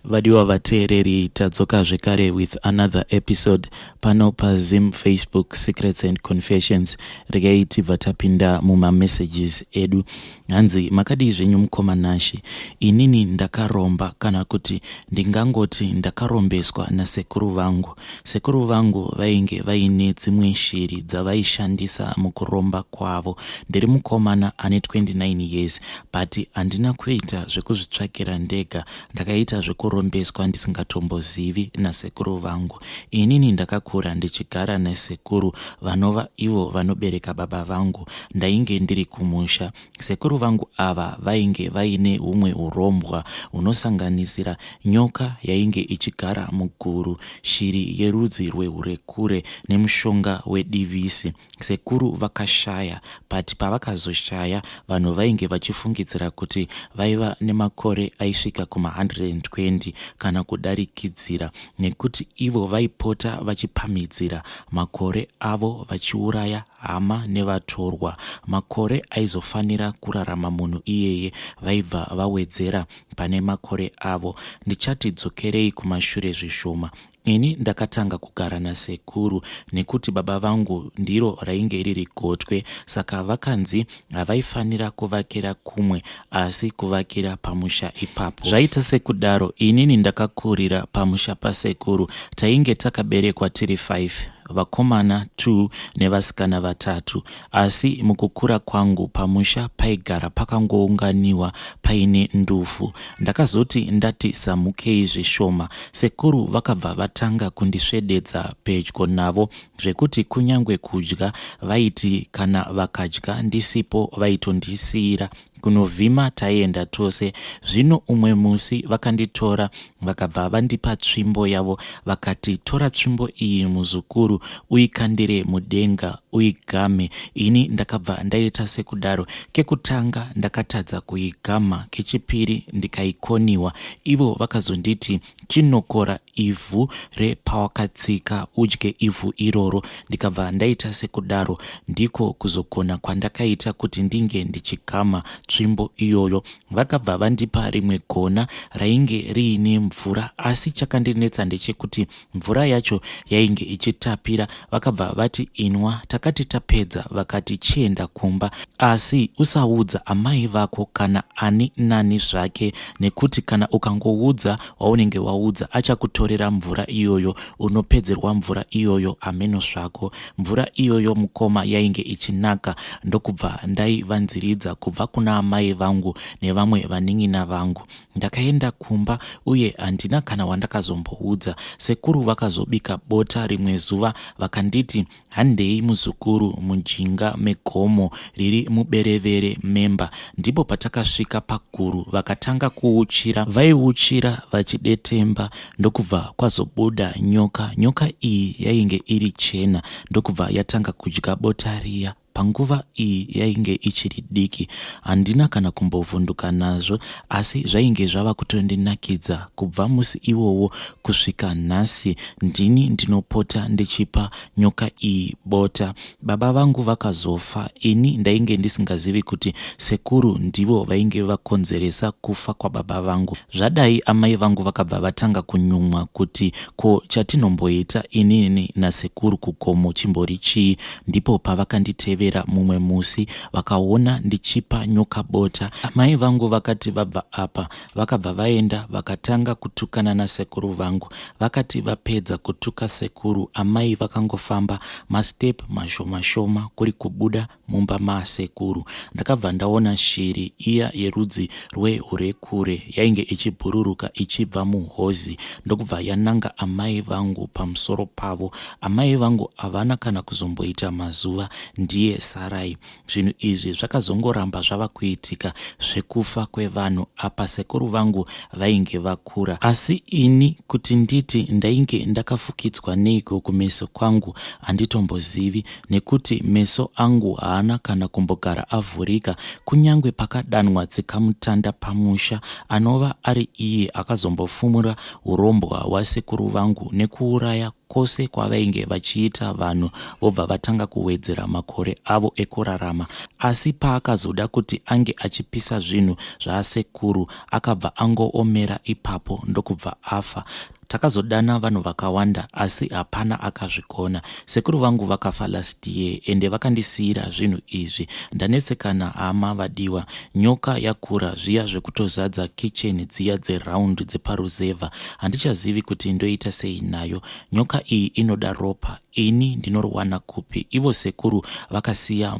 Vadiwa vateereri tadzoka zvekare with another episode pano paZim Facebook Secrets and Confessions. Regai tibva tapinda mumamessages edu. Hanzi makadii zvenyu mukoma Nashi. Inini ndakaromba kana kuti ndingangoti ndakarombeswa nasekuru vangu. Sekuru vangu vainge vaine dzimwe shiri dzavaishandisa mukuromba kwavo. Ndiri mukomana ane 29 years but handina kuita zvekuzvitsvakira ndega. Ndakaita zvekurombeswa ndisingatombozivi nasekuru vangu. Inini ndakakura ndichigara nasekuru vanova ivo vanobereka baba vangu. Ndainge ndiri kumusha. Sekuru vangu ava vainge vaine humwe urombwa hunosanganisira nyoka yainge ichigara muguru, shiri yerudzi rwehurekure nemushonga wedivisi. Sekuru vakashaya, but pavakazoshaya vanhu vainge vachifungidzira kuti vaiva nemakore aisvika kuma 120 kana kudarikidzira, nekuti ivo vaipota vachipamhidzira makore avo vachiuraya hama nevatorwa. Makore aizofanira kurarama munhu iyeye vaibva vawedzera pane makore avo. Ndichati dzokerei kumashure zvishoma. Ini ndakatanga kugara nasekuru nekuti baba vangu ndiro rainge riri gotwe, saka vakanzi havaifanira kuvakira kumwe asi kuvakira pamusha ipapo. Zvaita sekudaro inini ndakakurira pamusha pasekuru. Tainge takaberekwa tiri 5, vakomana 2 nevasikana 3. Asi mukukura kwangu pamusha paigara pakangounganiwa paine ndufu. Ndakazoti ndati samukei zvishoma, sekuru vakabva vatanga kundisvededza pedyo navo zvekuti kunyangwe kudya vaiti kana vakadya ndisipo vaitondisiyira. Kunovhima taienda tose. Zvino umwe musi vakanditora vakabva vandipa tsvimbo yavo, vakati tora tsvimbo iyi muzukuru uikandire mudenga uigame. Ini ndakabva ndaita sekudaro. Kekutanga ndakatadza kuigama, kechipiri ndikaikoniwa. Ivo vakazonditi chinokora ivhu repawakatsika udye ivhu iroro. Ndikabva ndaita sekudaro, ndiko kuzogona kwandakaita kuti ndinge ndichigama tsvimbo iyoyo. Vakabva vandipa rimwe gona rainge riine mvura, asi chakandinetsa ndechekuti mvura yacho yainge ichitapira. Vakabva vati inwa. Takati tapedza vakati chienda kumba, asi usaudza amai vako kana ani nani zvake, nekuti kana ukangoudza waunenge waudza achakutorera mvura iyoyo, unopedzerwa mvura iyoyo ameno zvako. Mvura iyoyo mukoma yainge ichinaka. Ndokubva ndaivanziridza kubva kuna amai vangu nevamwe vanin'ina vangu. Ndakaenda kumba uye handina kana wandakazomboudza. Sekuru vakazobika bota rimwe zuva vakanditi handei muzukuru mujinga megomo riri muberevere memba. Ndipo patakasvika paguru vakatanga kuuchira. Vaiuchira vachidetemba. Ndokubva kwazobuda nyoka. Nyoka iyi yainge iri chena. Ndokubva yatanga kudya bota riya. Panguva iyi yainge ichiri diki. Handina kana kumbovhunduka nazvo, asi zvainge zvava kutondinakidza. Kubva musi iwowo kusvika nhasi ndini ndinopota ndichipa nyoka iyi bota. Baba vangu vakazofa. Ini ndainge ndisingazivi kuti sekuru ndivo vainge vakonzeresa kufa kwababa vangu. Zvadai amai vangu vakabva vatanga kunyumwa kuti ko chatinomboita inini nasekuru kugomo chimbori chii. Ndipo pavakanditevera mumwe musi vakaona ndichipa nyoka bota. Amai vangu vakati vabva apa vakabva vaenda vakatanga kutukana nasekuru vangu. Vakati vapedza kutuka sekuru, amai vakangofamba mastep mashoma kuri kubuda mumba masekuru. Ndakabva ndaona shiri iya yerudzi rwehurekure yainge ichibhururuka ichibva muhozi. Ndokubva yananga amai vangu pamusoro pavo. Amai vangu havana kana kuzomboita mazuva, ndiye Sarai. Zvinhu izvi zvakazongoramba zvava kuitika zvekufa kwevanhu apa sekuru vangu vainge vakura. Asi ini kuti nditi ndainge ndakafukidzwa neiko kumeso kwangu handitombozivi, nekuti meso angu haana kana kumbogara avhurika kunyange pakadanwa tsikamutanda pamusha, anova ari iye akazombofumura urombwa hwasekuru vangu nekuuraya kwose kwavainge vachiita vanhu vobva vatanga kuwedzera makore avo ekurarama. Asi paakazoda kuti ange achipisa zvinhu zvaasekuru akabva angoomera ipapo ndokubva afa. Takazodana vanhu vakawanda asi hapana akazvikona. Sekuru vangu vakafa last year ende vakandisiyira zvinhu izvi. Ndanetsekana hama vadiwa. Nyoka yakura zviya zvekutozadza kitchen dziya dzeround dzeparuzevha. Handichazivi kuti ndoita sei nayo. Nyoka iyi inoda ropa. Ini ndinoriwana kupi? Ivo sekuru vakasiya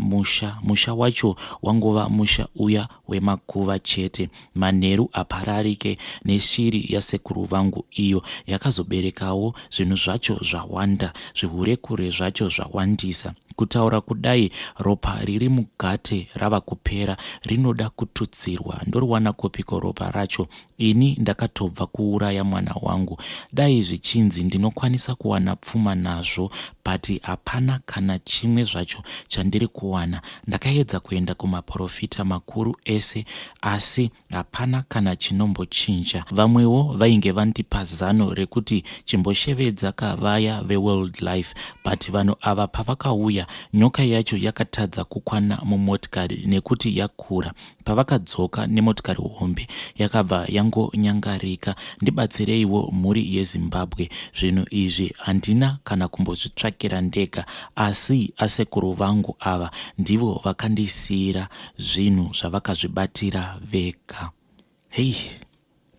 musha wacho wangova musha uya wemakuva chete. Manheru apararike neshiri yasekuru vangu iyo yakazoberekawo zvinhu zvacho zvawanda, zvihurekure zvacho zvawandisa. Kutaura kudai, ropa riri mugate rava kupera, rinoda kututsirwa. Ndoriwana kopiko ropa racho? Ini ndakatobva kuuraya mwana wangu. Dai zvichinzi ndinokwanisa kuwana pfuma nazvo, but hapana kana chimwe zvacho chandiri kuwana. Ndakaedza kuenda kumaprofita makuru ese, asi hapana kana chinombochinja. Vamwewo vainge vandipa zano rekuti chimboshevedza kavaya veworld life, but vanhu ava pavakauya, nyoka yacho yakatadza kukwana mumotikari nekuti yakura. Pavakadzoka nemotikari hombe yakabva yangonyangarika. Ndibatsireiwo mhuri yeZimbabwe. Zvinhu izvi handina kana kumbozvitsvakira ndega, asi asekuru vangu ava ndivo vakandisiyira zvinhu zvavakazvibatira vega. Hei,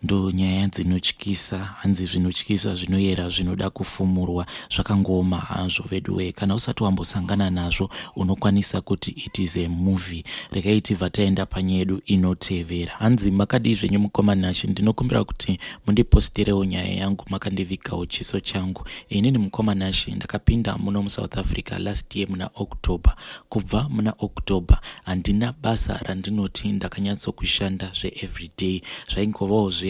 ndo nyaya dzinotyisa. Hanzi zvinotyisa zvinoyera zvinoda kufumurwa. Zvakangoma hazvo veduwe. Kana usati wambosangana nazvo unokwanisa kuti it is a movie. Regai vataenda panyedu inotevera. Hanzi makadi zvenyu mukomanashi, ndinokumbira kuti mundipostirewo nyaya yangu makandivikawo chiso changu. Inini mukomanashi ndakapinda muno muSouth Africa last year muna October. Kubva muna October handina basa randinoti ndakanyatsokushanda everyday. Zvaingovawo zviya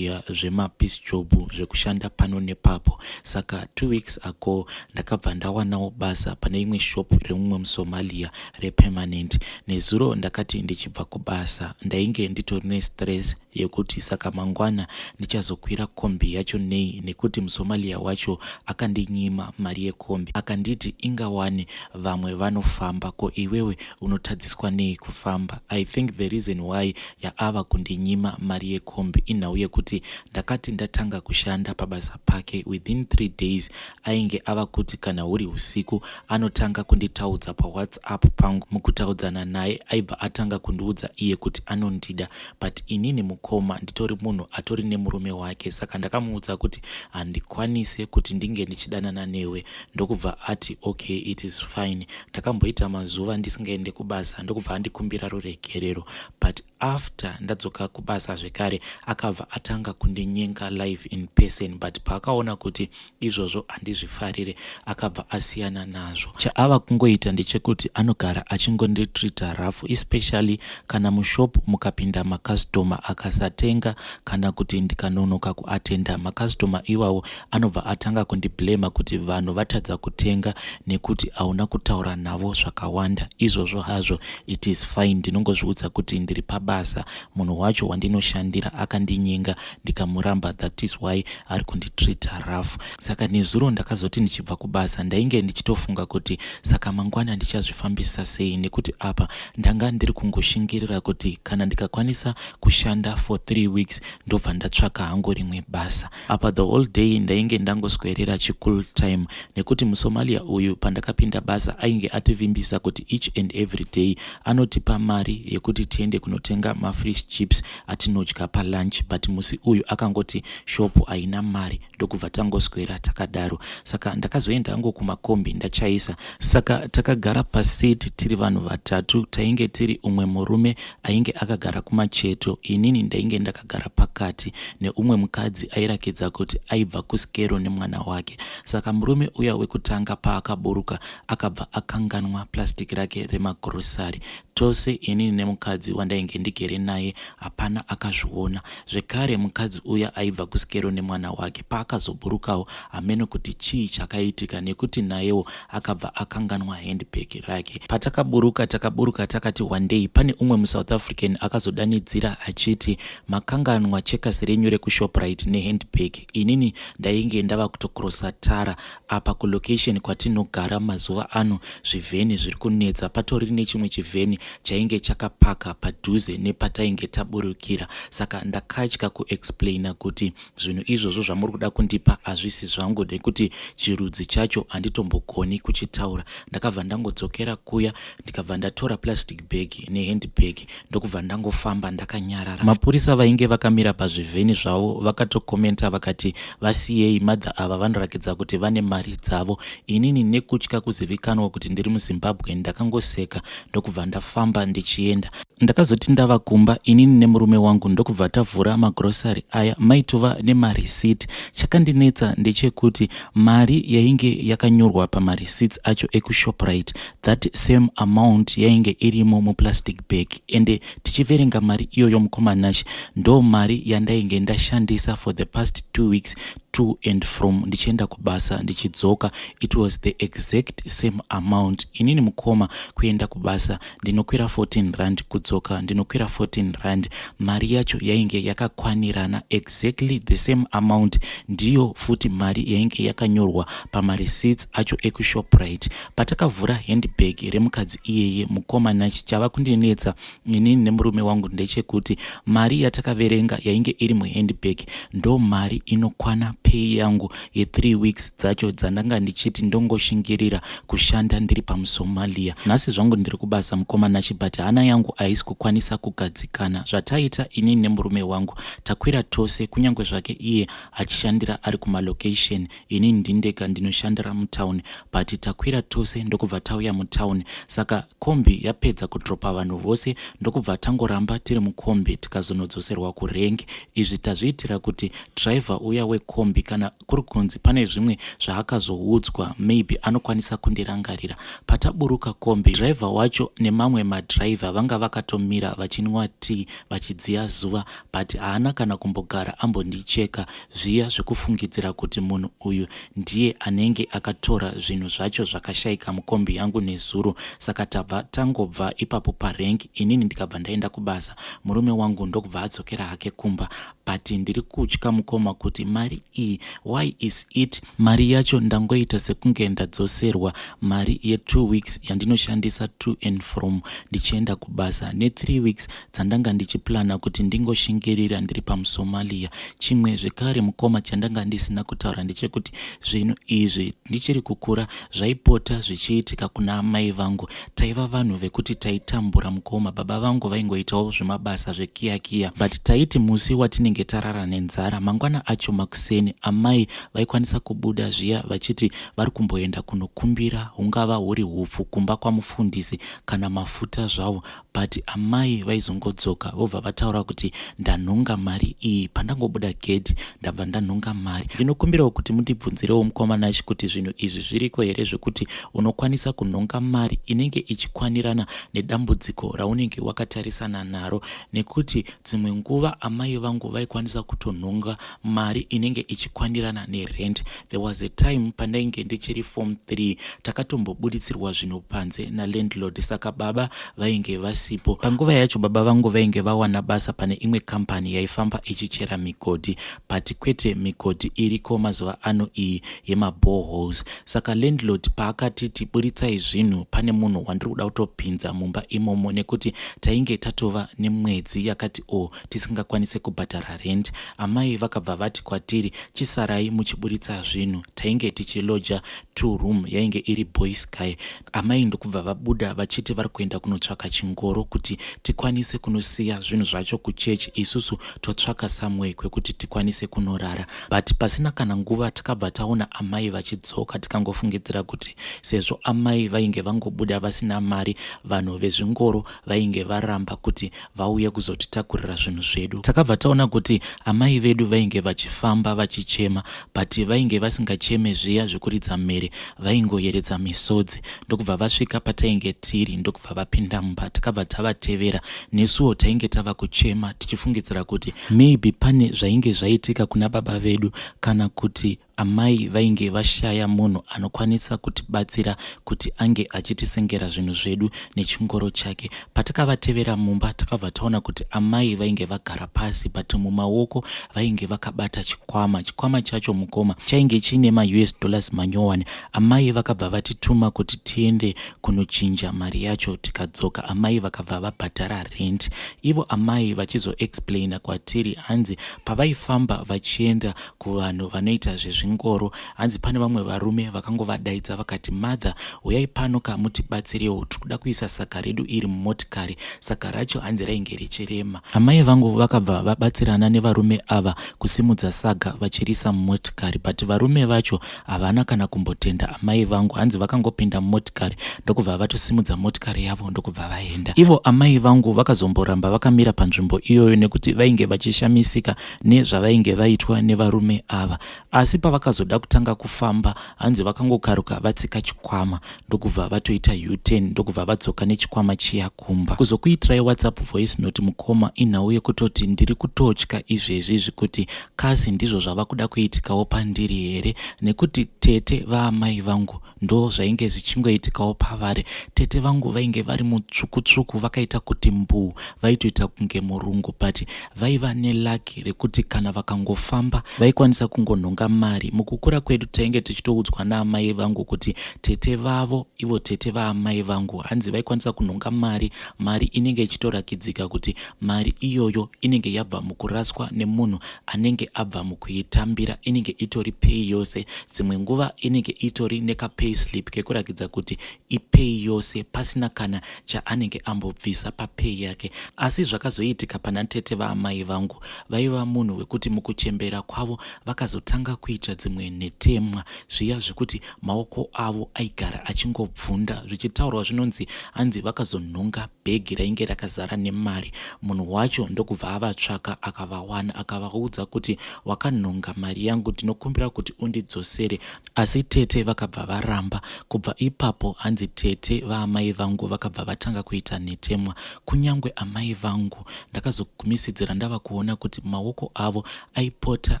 zvemapeace job zvekushanda pano nepapo. Saka 2 weeks ago ndakabva ndawanawo basa pane imwe shop remumwe muSomalia repermanent. Nezuro ndakati ndichibva kubasa ndainge nditori nestress yekuti saka mangwana ndichazokwira kombi yacho nei, nekuti muSomalia wacho akandinyima mari yekombi. Akanditi ingawane vamwe vanofamba, ko iwewe unotadziswa nei kufamba? I think the reason why yaava kundinyima mari yekombi inhau yekuti ndakati ndatanga kushanda pabasa pake within 3 days ainge ava kuti kana huri usiku anotanga kunditaudza paWhatsApp pangu. Mukutaudzana naye aibva atanga kundiudza iye kuti anondida, but inini mukoma nditori munhu atori nemurume wake. Saka ndakamuudza kuti handikwanise kuti ndinge ndichidanana newe. Ndokubva ati okay, it is fine. Ndakamboita mazuva ndisingaende kubasa, ndokubva andikumbira ruregerero, but after ndadzoka kubasa zvekare akabva atanga kundinyenga live in person, but paakaona kuti izvozvo handizvifarire akabva asiyana nazvo. Chaava kungoita ndechekuti anogara achingonditreata rough, especially kana mushop mukapinda makastoma akasatenga kana kuti ndikanonoka kuatenda makastoma iwawo anobva atanga kundiblema kuti vanhu vatadza kutenga nekuti hauna kutaura navo zvakawanda. Izvozvo hazvo it is fine. Ndinongozviudza kuti ndiri pabasa, munhu wacho wandinoshandira akandinyenga ndikamuramba, that is why ari kunditreata rough. Saka nezuro ndakazoti ndichibva kubasa ndainge ndichitofunga kuti saka mangwana ndichazvifambisa sei, nekuti apa ndanga ndiri kungoshingirira kuti kana ndikakwanisa kushanda for 3 weeks ndobva ndatsvaka hangu rimwe basa. Apa the whole day ndainge ndangoswerera chicool time, nekuti muSomalia uyu pandakapinda basa ainge ativimbisa kuti each and every day anotipa mari yekuti tiende kunotenga mafish chips atinodya palunch, but musi uyu akangoti shopu haina mari. Ndokubva tangoswera takadaro. Saka ndakazoenda hangu kumakombi ndachaisa. Saka takagara paseti tiri vanhu vatatu. Tainge tiri umwe murume ainge akagara kumacheto, inini ndainge ndakagara pakati, neumwe mukadzi airakidza kuti aibva kuskero nemwana wake. Saka murume uya wekutanga paakaburuka akabva akanganwa plastic rake remagrosari. tose inini nemukadzi wandainge ndigere naye hapana akazviona. Zvekare mukadzi uya aibva kusikero nemwana wake. Paakazoburukawo hamene kuti chii chakaitika, nekuti nayewo akabva akanganwa handbag rake. Patakaburuka takati one day pane umwe muSouth African akazodanidzira achiti makanganwa chekasi renyu rekuShoprite nehandbag. Inini ndainge ndava kutokrosa tara apa kulocation kwatinogara mazuva ano. Zvivheni zviri kunetsa, patori nechimwe chivheni chainge chakapaka padhuze nepatainge taburukira. Saka ndakatya kuexplaina kuti zvinhu izvozvo zvamuri kuda kundipa hazvisi zvangu, nekuti chirudzi chacho handitombogoni kuchitaura. Ndakabva ndangodzokera kuya ndikabva ndatora plastic bag nehandbag ndokubva ndangofamba ndakanyarara. Mapurisa vainge vakamira pazvivheni zvavo vakatokomenta vakati vasiyei, madha ava vanorakidza kuti vane mari dzavo. Inini nekutya kuzivikanwa kuti ndiri muZimbabwe ndakangoseka ndokubva ndafamba ndichienda. Ndakazoti ndava kumba inini nemurume wangu ndokubva tavhura magrosari aya maitova nemareceipt. Chakandinetsa ndechekuti mari yainge yakanyorwa pamareceipt acho ekuShoprite, that same amount yainge irimo muplastic bag. Ende tichiverenga mari iyoyo mukomanachi ndo mari yandainge ndashandisa for the past 2 weeks to and from ndichienda kubasa ndichidzoka. It was the exact same amount. Inini mukoma kuenda kubasa ndinokwira 14 rand, kudzoka ndinokwira 14 rand. Mari yacho yainge yakakwanirana exactly the same amount. Ndiyo futi mari yainge yakanyorwa pamareceipt acho ekuShoprite. Patakavhura handbag remukadzi iyeye mukomanachi, chava kundinetsa inini nemurume wangu ndechekuti mari yatakaverenga yainge iri muhandbag ndo mari inokwana pay yangu ye3 weeks dzacho dzandanga ndichiti ndongoshingirira kushanda ndiri pamuSomalia. Nhasi zvangu ndiri kubasa mukomanachi, but hana yangu haisi kukwanisa kugadzikana. Zvataita inini nemurume wangu takwira tose, kunyange zvake iye achishandira ari kumalocation, inini ndindega ndinoshandira mutown, but takwira tose ndokubva tauya mutown. Saka kombi yapedza kudropa vanhu vose ndokubva tangoramba tiri mukombi tikazonodzoserwa kurengi. Izvi tazviitira kuti driver uya wekombi kana kuri kunzi pane zvimwe zvaakazoudzwa maybe anokwanisa kundirangarira. Pataburuka kombi, driver wacho nemamwe madriver vanga vakatomira vachinwa tea vachidziya zuva, but haana kana kumbogara ambondicheka zviya zvekufungidzira kuti munhu uyu ndiye anenge akatora zvinhu zvacho zvakashayika mukombi yangu nezuro. Saka tabva tangobva ipapo parengi, inini ndikabva ndaenda kubasa, murume wangu ndokubva adzokera hake kumba. But ndiri kutya mukoma kuti mari iyi, why is it mari yacho ndangoita sekunge ndadzoserwa mari ye2 weeks yandinoshandisa to and from ndichienda kubasa, ne3 weeks dzandanga ndichiplana kuti ndingoshingirira ndiri pamuSomalia. Chimwe zvekare mukoma chandanga ndisina kutaura ndechekuti zvinhu izvi ndichiri kukura zvaipota zvichiitika kuna amai vangu. Taiva vanhu vekuti taitambura mukoma. Baba vangu vaingoitawo zvemabasa zvekiyakiya, but taiti musi watinenge tarara nenzara, mangwana acho makuseni amai vaikwanisa kubuda zviya vachiti vari kumboenda kunokumbira, hungava huri hupfu kumba kwamufundisi kana mafuta zvavo, but amai vaizongodzoka vobva vataura kuti ndanhonga mari iyi. Pandangobuda gate ndabva ndanhonga mari. Ndinokumbirawo kuti mundibvunzirewo mukomanachi kuti zvinhu izvi zviriko here zvekuti unokwanisa kunhonga mari inenge ichikwanirana nedambudziko raunenge wakatarisana naro, nekuti dzimwe nguva amai vangu vaikwanisa kutonhonga mari inenge ichikwanirana nerent. There was a time pandainge ndichiri form 3 takatombobuditsirwa zvinhu panze nalandlord, saka baba vainge vasipo. Panguva yacho baba vangu vainge vawana basa pane imwe kampani yaifamba ichichera migodhi, but kwete migodhi iriko mazuva ano iyi yemaboreholes. Saka landlord paakatiti buritsai zvinhu, pane munhu wandiri kuda kutopinza mumba imomo, nekuti tainge tatova nemwedzi yakati tisingakwanise kubhadhara rent. Amai vakabva vati kwatiri chisarai muchiburitsa zvinhu. Tainge tichiloja 2 room yainge iri boys guy. Amai ndokubva vabuda vachiti vari kuenda kunotsvaka chingoro kuti tikwanise kunosiya zvinhu zvacho kuchechi, isusu totsvaka somewhere kwekuti tikwanise kunorara. But pasina kana nguva takabva taona amai vachidzoka, tikangofungidzira kuti sezvo amai vainge vangobuda vasina mari, vanhu vezvingoro vainge varamba kuti vauye kuzotitakurira zvinhu zvedu. Takabva taona kuti amai vedu vainge vachifamba vachichema, but vainge vasingacheme zviya zvekuridza mhere here vaingoyeredza misodzi. Ndokubva vasvika patainge tiri ndokubva vapinda mumba. Takabva tavatevera, nesuwo tainge tava kuchema tichifungidzira kuti maybe pane zvainge zvaitika kuna baba vedu, kana kuti amai vainge vashaya munhu anokwanisa kutibatsira kuti ange achitisengera zvinhu zvedu nechingoro chake. Patakavatevera mumba takabva taona kuti amai vainge vagara pasi, but mumaoko vainge vakabata chikwama chacho mukoma chainge chiine US dollars manyowani. Amai vakabva vatituma kuti tiende kunochinja mari yacho tikadzoka. Amai vakabva vabhadhara rent. Ivo amai vachizoexplaina kwatiri, hanzi pavaifamba vachienda kuvanhu vanoita zvezvingoro, hanzi pane vamwe varume vakangovadaidza vakati, mother, uyai pano kamutibatsirewo, tikuda kuisa saka redu iri mumotikari. Saka racho hanzi rainge richirema. Amai vangu vakabva vabatsirana nevarume ava kusimudza saga vachirisa mumotikari, but varume vacho havana kana kumbotenda amai vangu. Hanzi vakangopinda mumotikari ndokubva vatosimudza motikari yavo ndokubva vaenda. Ivo amai vangu vakazomboramba vakamira panzvimbo iyoyo nekuti vainge vachishamisika nezvavainge vaitwa nevarume ava. Asi pavakazoda kutanga kufamba, hanzi vakangokaruka vatsika chikwama ndokubva vatoita U10 ndokubva vadzoka nechikwama chiya kumba. Kuzokuitirai WhatsApp voice note mukoma inhau yekutoti ndiri kutotya izvezvi kuti kasi ndizvo zvava kuda kuitikawo pandiri here, nekuti tete vaamai vangu ndo zvainge zvichingoitikawo pavari. Tete vangu vainge vari mutsvuku vakaita kuti mbuu, vaitoita kunge murungu, but vaiva nelaki rekuti kana vakangofamba vaikwanisa kungonhonga mari. Mukukura kwedu tainge tichitoudzwa naamai vangu kuti tete vavo, ivo tete vaamai vangu, hanzi vaikwanisa kunhonga mari inenge ichitorakidzika kuti mari iyoyo inenge yabva mukuraswa nemunhu anenge abva mukuitambira, inenge itori pay yose. Dzimwe nguva inenge itori nekapay slip kekurakidza kuti ipay yose pasina kana chaanenge ambobvisa papay yake. Asi zvakazoitika pana tete vaamai vangu, vaiva munhu wekuti mukuchembera kwavo vakazotanga kuita dzimwe netemwa zviya zvekuti maoko avo aigara achingobvunda, zvichitaurwa zvinonzi hanzi vakazonhonga bhegi rainge rakazara nemari. Munhu wacho ndokubva avatsvaka akavawana, akavaudza kuti wakanhonga mari yangu, ndinokumbira kuti undidzosere. Asi tete vakabva varamba. Kubva ipapo hanzi tete vaamai vangu vakabva vatanga kuita netemwa. Kunyangwe amai vangu ndakazogumisidzira ndava kuona kuti maoko avo aipota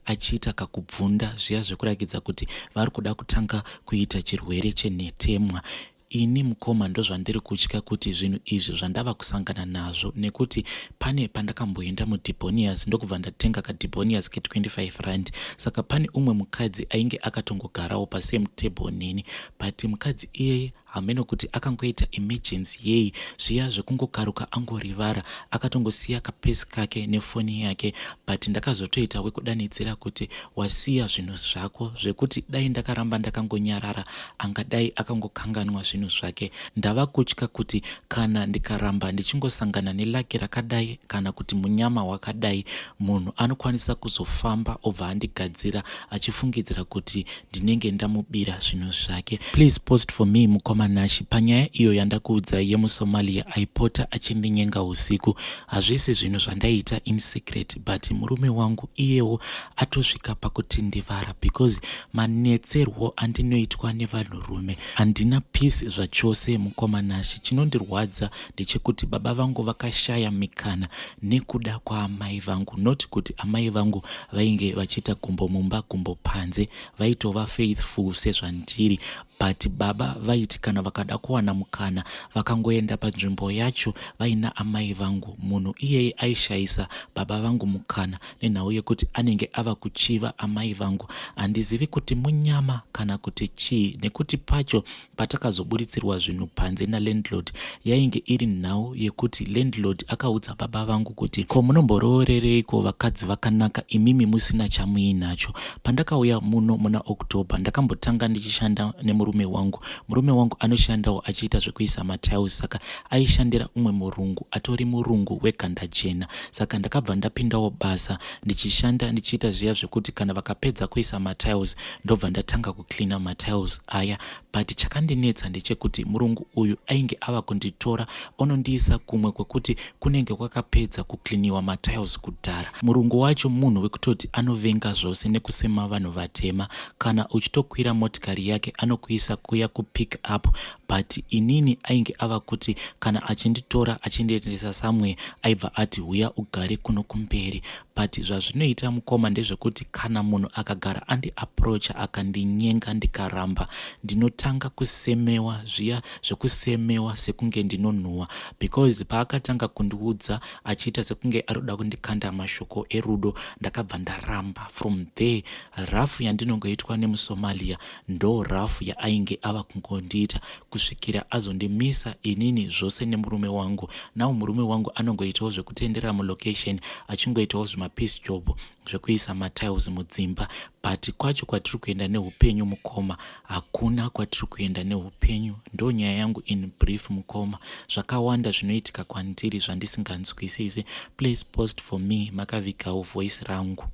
achiita kakubvunda zviya zvekurakidza kuti vari kuda kutanga kuita chirwere chenetemwa. Ini mukoma ndo zvandiri kutya kuti zvinhu izvi zvandava kusangana nazvo, nekuti pane pandakamboenda mudibhonias ndokubva ndatenga kadibhonias ke25 rand. Saka pane umwe mukadzi ainge akatongogarawo pasame table neni, but mukadzi iyeye hameno kuti akangoita emergency yei zviya zvekungokaruka angorivara, akatongosiya kapesi kake nefoni yake. But ndakazotoita wekudanidzira kuti wasiya zvinhu zvako, zvekuti dai ndakaramba ndakangonyarara angadai akangokanganwa zvinhu zvake. Ndava kutya kuti kana ndikaramba ndichingosangana nelaki rakadai kana kuti munyama wakadai, munhu anokwanisa kuzofamba obva andigadzira achifungidzira kuti ndinenge ndamubira zvinhu zvake. Please post for me mukoma Nashi panyaya iyo yandakuudzai yemuSomalia aipota achindinyenga usiku. Hazvisi zvinhu zvandaita in secret, but murume wangu iyewo atosvika pakutindivara because manetserwo andinoitwa nevanhurume handina peace zvachose mukoma Nashi. Chinondirwadza ndechekuti baba vangu vakashaya mikana nekuda kwaamai vangu, not kuti amai vangu vainge vachiita gumbo mumba gumbo panze, vaitova faithful sezvandiri, but baba vaiti kana vakada kuwana mukana vakangoenda panzvimbo yacho vaina amai vangu. Munhu iyeye aishayisa baba vangu mukana nenhau yekuti anenge ava kuchiva amai vangu. Handizivi kuti munyama kana kuti chii, nekuti pacho patakazoburitsirwa zvinhu panze nalandlord yainge iri nhau yekuti landlord akaudza baba vangu kuti ko munombororereiko vakadzi vakanaka imimi musina chamuinacho. Pandakauya muno muna October ndakambotanga ndichishanda nemurume wangu. Murume wangu anoshandawo achiita zvekuisa matiles, saka aishandira umwe murungu atori murungu weganda jena. Saka ndakabva ndapindawo basa ndichishanda ndichiita zviya zvekuti kana vakapedza kuisa matiles ndobva ndatanga kucleana matiles aya. but chakandinetsa ndechekuti murungu uyu ainge ava kunditora onondiisa kumwe kwekuti kunenge kwakapedza kukliniwa matiles kudhara. Murungu wacho munhu wekutoti anovenga zvose nekusema vanhu vatema. Kana uchitokwira motikari yake anokuisa kuya kupick up, but inini ainge ava kuti kana achinditora achindiendesa somewhere aibva ati huya ugare kuno kumberi. But zvazvinoita mukoma ndezvekuti kana munhu akagara andi approacha akandinyenga ndikaramba, ndinotanga kusemewa zviya zvekusemewa sekunge ndinonhuhwa, because paakatanga kundiudza achiita sekunge arikuda kundikanda mashoko erudo, ndakabva ndaramba. From there rafu yandinongoitwa nemuSomalia ndo rafu yaainge ava kungondiita kusvikira azondimisa inini zvose nemurume wangu. Nawo murume wangu anongoitawo zvekutendera mulocation achingoitawo zvimapiece job zvekuisa matiles mudzimba. But kwacho kwatiri kuenda neupenyu mukoma, hakuna kwatiri kuenda neupenyu. Ndo nyaya yangu in brief mukoma. Zvakawanda zvinoitika kwandiri zvandisinganzwisisi. Please post for me makavigawo voice rangu.